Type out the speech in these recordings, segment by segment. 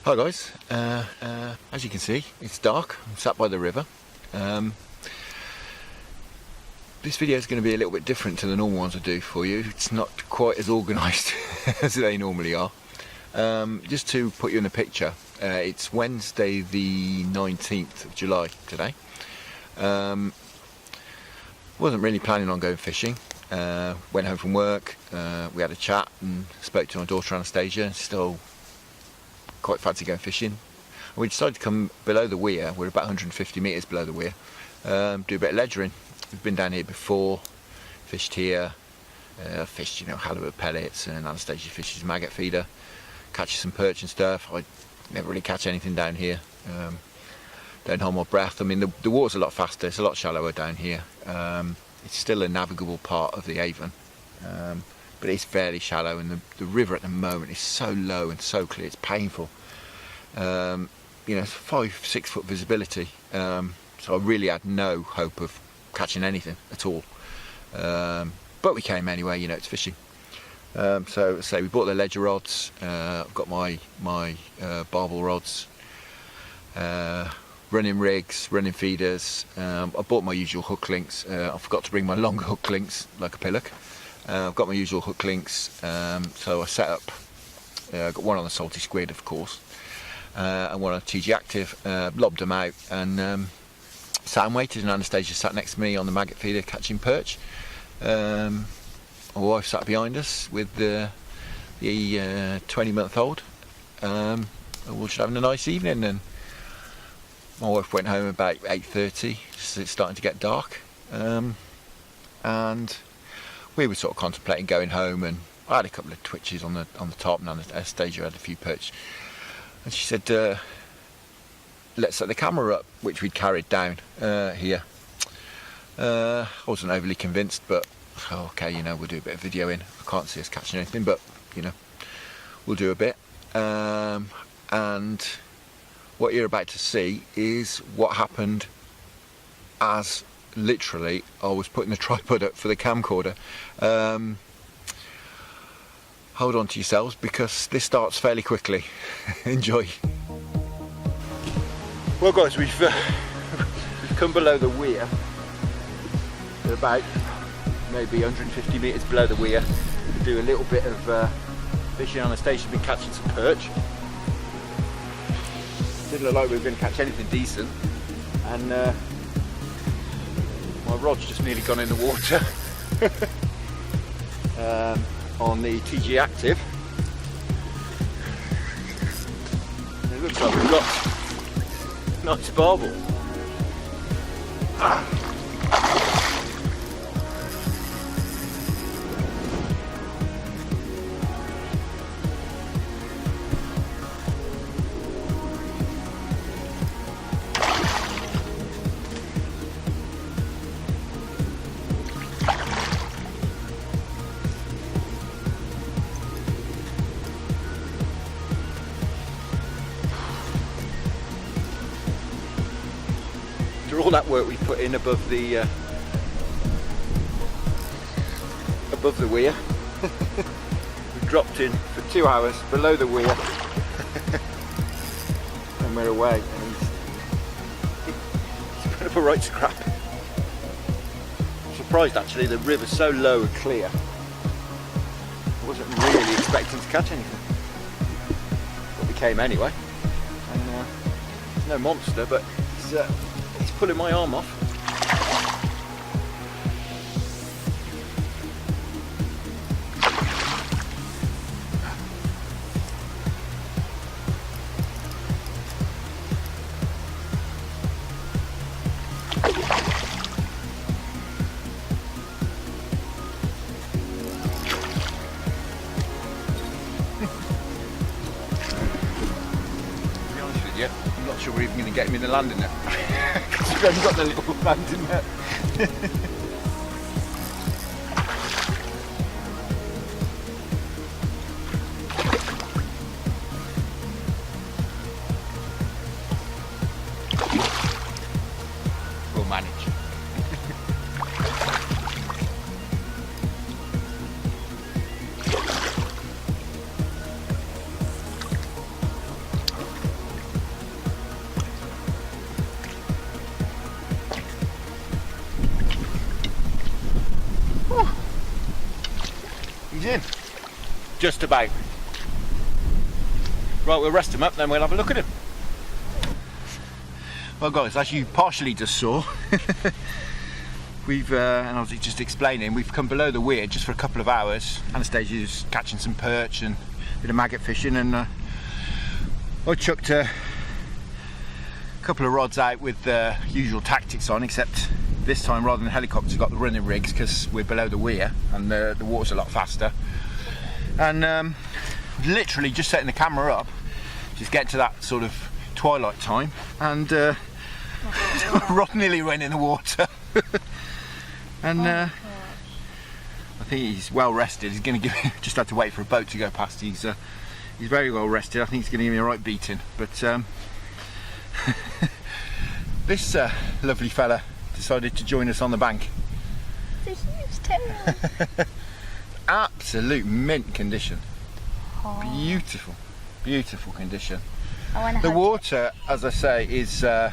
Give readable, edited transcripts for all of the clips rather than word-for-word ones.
Hi guys, as you can see it's dark. I'm sat by the river. This video is going to be a little bit different to the normal ones I do for you. It's not quite as organised as they normally are. Just to put you in the picture, it's Wednesday the 19th of July today. Wasn't really planning on going fishing. Went home from work, we had a chat and spoke to my daughter Anastacia. Still quite fancy going fishing. We decided to come below the Weir. We're about 150 metres below the Weir. Do a bit of legering. We've been down here before, fished here, fished halibut pellets, and Anastacia fishes maggot feeder, catches some perch and stuff. I never really catch anything down here. Don't hold my breath. I mean the water's a lot faster, it's a lot shallower down here. It's still a navigable part of the Avon, but it's fairly shallow, and the river at the moment is so low and so clear, it's painful. It's 5-6 foot visibility, so I really had no hope of catching anything at all. But we came anyway, it's fishing. So we bought the ledger rods. I've got my barbel rods, running rigs, running feeders. I bought my usual hook links. I forgot to bring my longer hook links like a pillock. I've got my usual hook links, so I set up, got one on the salty squid of course, and one on TG Active, lobbed them out and sat and waited, and Anastacia sat next to me on the maggot feeder catching perch. My wife sat behind us with the 20-month-old. We were just having a nice evening, and my wife went home about 8:30, so it's starting to get dark, and we were sort of contemplating going home, and I had a couple of twitches on the top, and Anastacia had a few perch, and she said, let's set the camera up, which we'd carried down here. I wasn't overly convinced, but okay, we'll do a bit of videoing. I can't see us catching anything, but we'll do a bit. And what you're about to see is what happened as literally I was putting the tripod up for the camcorder. Hold on to yourselves, because this starts fairly quickly. Enjoy. Well guys, we've come below the Weir. We're about maybe 150 metres below the Weir. We'll do a little bit of fishing. Anastasia's been catching some perch. Didn't look like we were going to catch anything decent, and my rod's just nearly gone in the water. On the TG Active. It looks like we've got nice barbel. All that work we put in above the Weir. We've dropped in for 2 hours below the Weir, and we're away. And he's put up a right scrap. I'm surprised actually, the river's so low and clear. I wasn't really expecting to catch anything, but we came anyway. And he's no monster, but he's pulling my arm off. To be honest with you, I'm not sure we're even going to get him in the landing net. We've only got the little landing net. We'll manage. He's in. Just about. Right, we'll rest him up, then we'll have a look at him. Well guys, as you partially just saw, we've, and I was just explaining, we've come below the weir just for a couple of hours. Anastasia's catching some perch and a bit of maggot fishing, and I chucked a couple of rods out with the usual tactics on, except this time rather than helicopters we've got the running rigs because we're below the weir and the water's a lot faster. And literally just setting the camera up, just getting to that sort of twilight time, and Rod nearly went in the water. And I think he's well rested. He's going to give just had to wait for a boat to go past. He's very well rested. I think he's going to give me a right beating. But this lovely fella decided to join us on the bank. It's a huge tail. Absolute mint condition. Oh. Beautiful, beautiful condition. The water, as I say, is, I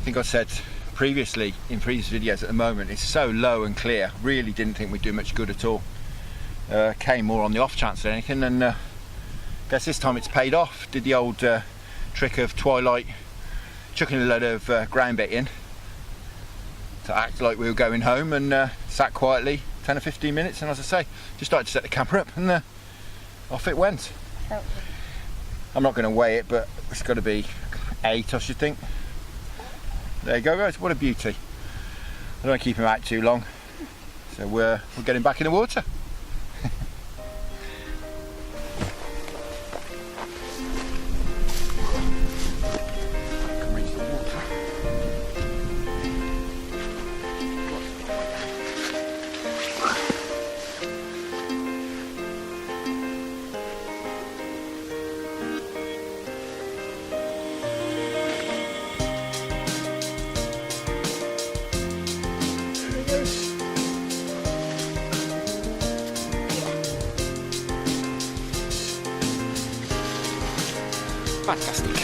think I said previously in previous videos, at the moment it's so low and clear. Really didn't think we'd do much good at all. Came more on the off chance than anything, and I guess this time it's paid off. Did the old trick of twilight, chucking a load of ground bait in to act like we were going home, and sat quietly 10 or 15 minutes, and as I say, just started to set the camera up, and off it went. I'm not going to weigh it, but it's got to be 8, I should think. There you go guys, what a beauty. I don't want to keep him out too long, so we'll get him back in the water. Fantastic.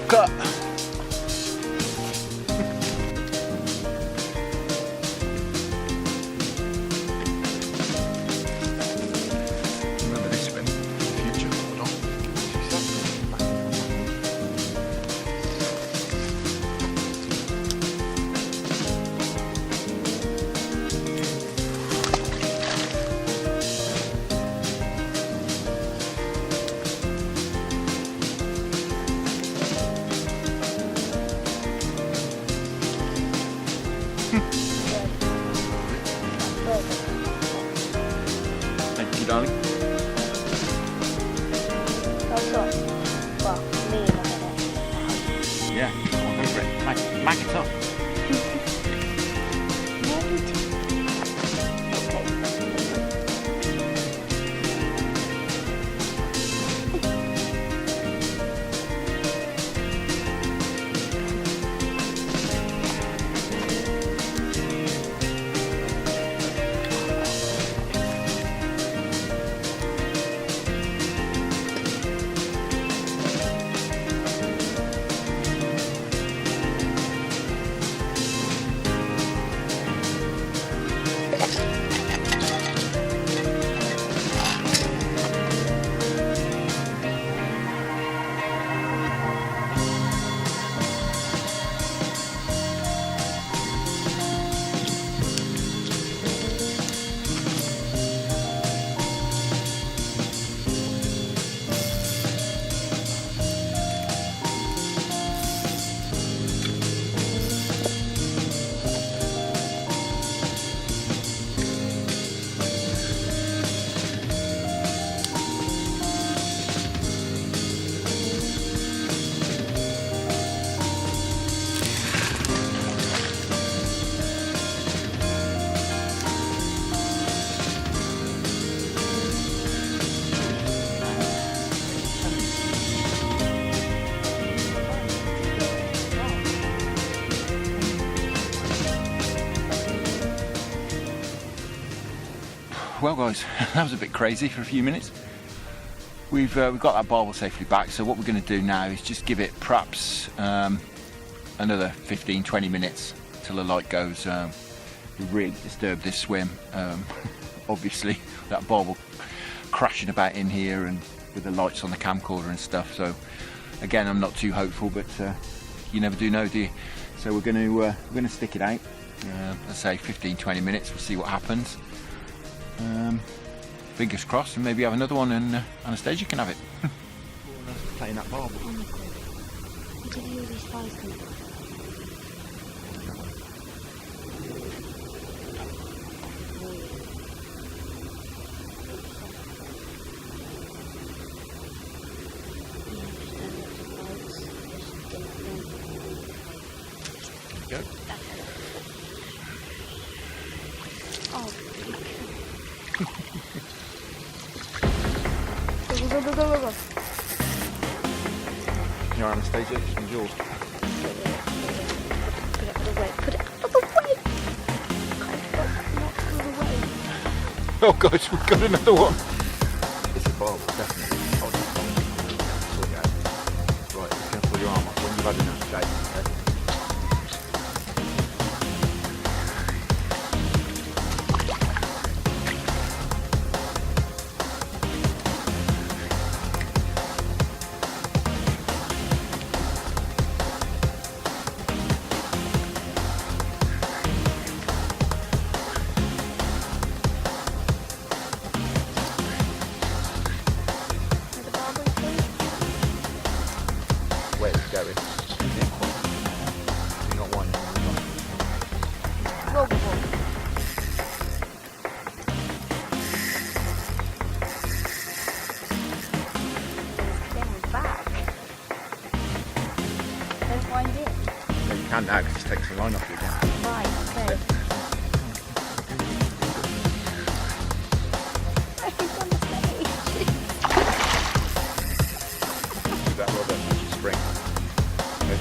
Cut. Remember this one in the future, hold on. Thank you, darling. Well, me and my Yeah, come on, go for it. Mag it up. Well guys, that was a bit crazy for a few minutes. We've got that barbel safely back, so what we're going to do now is just give it perhaps another 15-20 minutes till the light goes. We really disturbed this swim. Obviously that barbel crashing about in here and with the lights on the camcorder and stuff, so again I'm not too hopeful, but you never do know, do you? So we're going to stick it out. Let's say 15-20 minutes, we'll see what happens. Fingers crossed, and maybe have another one and Anastacia can have it. Playing that barbel. Oh my god. Did you these flies come up? Go. Oh. Go. Here, Anastacia, this one's yours. Put it out of the way. Put it out of the way! Not out of the way. Oh guys, we've got another one. It's a barbel, definitely. Sort it out. Right, just going to pull your arm up when you've had enough shake. Okay? Where it's going. You're not one. Roll. It's back. Don't wind in. Yeah, you can now because it takes the line off you again. Right, okay. He's on the stage. Do that rubber, which is spring. Okay.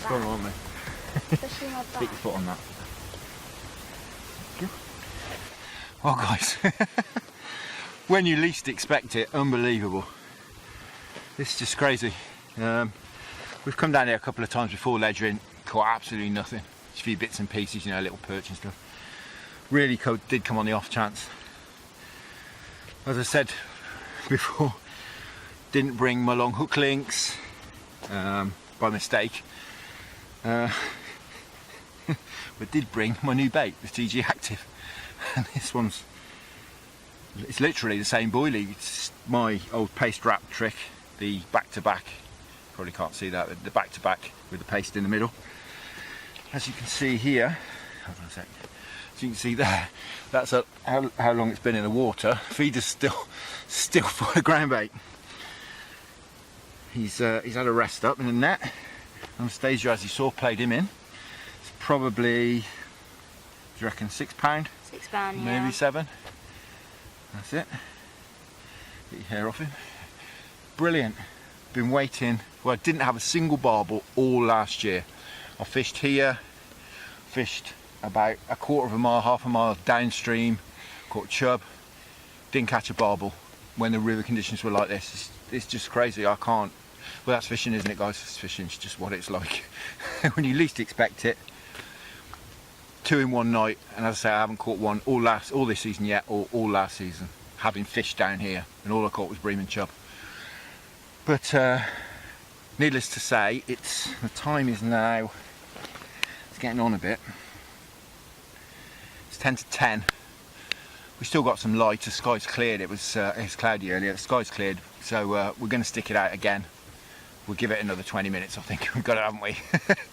Go on, mate. Especially my Stick your back. foot on that. Well guys, when you least expect it, unbelievable. This is just crazy. We've come down here a couple of times before ledgering, caught absolutely nothing. Just a few bits and pieces, you know, little perch and stuff. Really did come on the off chance. As I said before, didn't bring my long hook links by mistake. But did bring my new bait, the TG Active. And this one's, it's literally the same boilie. It's my old paste wrap trick, the back to back. Probably can't see that, but the back to back with the paste in the middle. As you can see here, hold on a sec. As you can see there, that's how long it's been in the water. Feeder's still full of ground bait. He's had a rest up in the net. Anastacia, as you saw, played him in. It's probably, do you reckon, £6? £6, yeah. Maybe 7. That's it. Get your hair off him. Brilliant. Been waiting. Well, I didn't have a single barbel all last year. I fished here, fished about a quarter of a mile, half a mile downstream, caught chub, didn't catch a barbel when the river conditions were like this. It's just crazy. I can't Well, that's fishing, isn't it, guys? Fishing's just what it's like when you least expect it. 2 in one night, and as I say, I haven't caught one all this season yet, or all last season, having fished down here, and all I caught was bream and chub. But needless to say, the time is now, it's getting on a bit. It's 10 to 10. We still got some light. The sky's cleared. It was cloudy earlier. The sky's cleared, so we're going to stick it out again. We'll give it another 20 minutes, I think. We've got it, haven't we?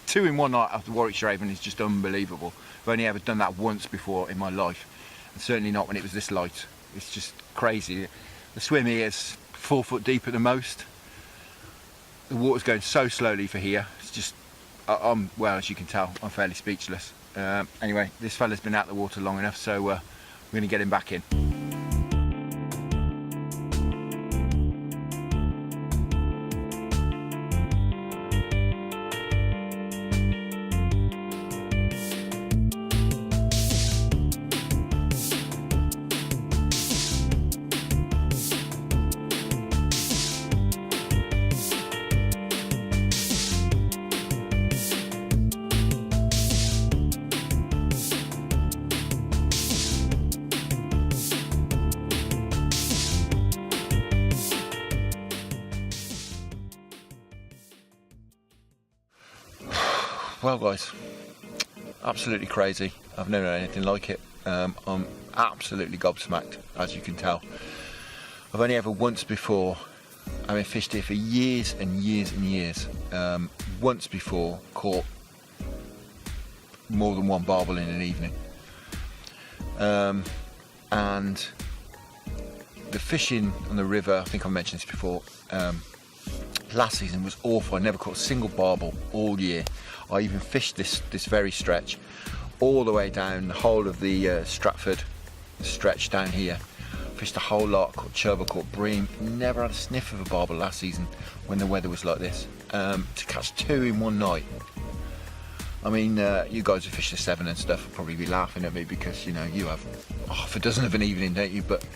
2 in one night after Warwickshire Avon is just unbelievable. I've only ever done that once before in my life, and certainly not when it was this light. It's just crazy. The swim here is 4 foot deep at the most. The water's going so slowly for here. It's just, well, as you can tell, I'm fairly speechless. Anyway, this fella's been out of the water long enough, so we're going to get him back in. Well, guys, absolutely crazy. I've never known anything like it. I'm absolutely gobsmacked, as you can tell. I've only ever once before, I mean, fished here for years and years and years, once before caught more than one barbel in an evening. And the fishing on the river, I think I mentioned this before, last season was awful. I never caught a single barbel all year. I even fished this very stretch all the way down the whole of the Stratford stretch down here. Fished a whole lot, caught chub, I caught bream. Never had a sniff of a barbel last season when the weather was like this. To catch 2 in one night. I mean, you guys who fish the 7 and stuff will probably be laughing at me because, you know, you have half a dozen of an evening, don't you? But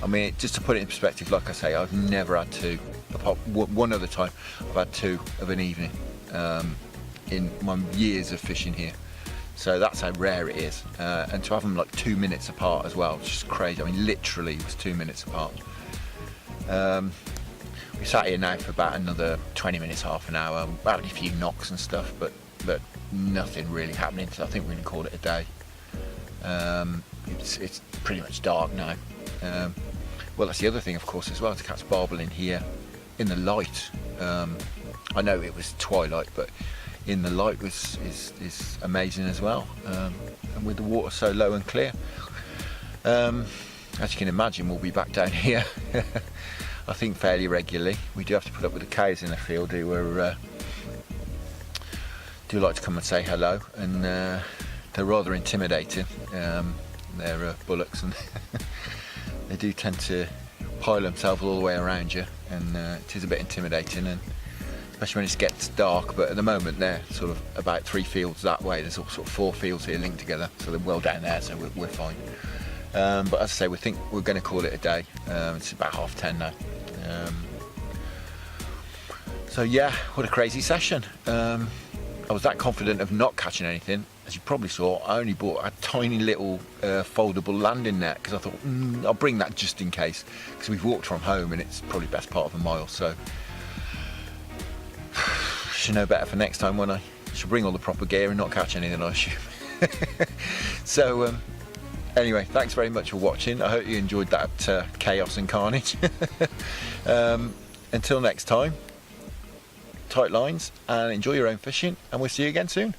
I mean, just to put it in perspective, like I say, I've never had 2. Apart one other time, I've had 2 of an evening in my years of fishing here. So that's how rare it is. And to have them like 2 minutes apart as well, it's just crazy. I mean, literally it was 2 minutes apart. We sat here now for about another 20 minutes, half an hour, about a few knocks and stuff, but nothing really happening, so I think we're going to call it a day. It's pretty much dark now. Well, that's the other thing, of course, as well, to catch barbel in here in the light. I know it was twilight, but in the light is amazing as well, and with the water so low and clear. As you can imagine, we'll be back down here I think fairly regularly. We do have to put up with the cows in the field who do like to come and say hello, and they're rather intimidating. They're bullocks, and they do tend to pile themselves all the way around you, and it is a bit intimidating, and especially when it gets dark. But at the moment they're sort of about 3 fields that way. There's all sort of 4 fields here linked together, so they're well down there, so we're fine. But as I say, we think we're going to call it a day. It's about 10:30 now. So yeah, what a crazy session. I was that confident of not catching anything. As you probably saw, I only bought a tiny little foldable landing net because I thought I'll bring that just in case, because we've walked from home and it's probably best part of a mile, so should know better for next time, when I should bring all the proper gear and not catch anything, I assume. So anyway, thanks very much for watching. I hope you enjoyed that chaos and carnage. Until next time, tight lines and enjoy your own fishing, and we'll see you again soon.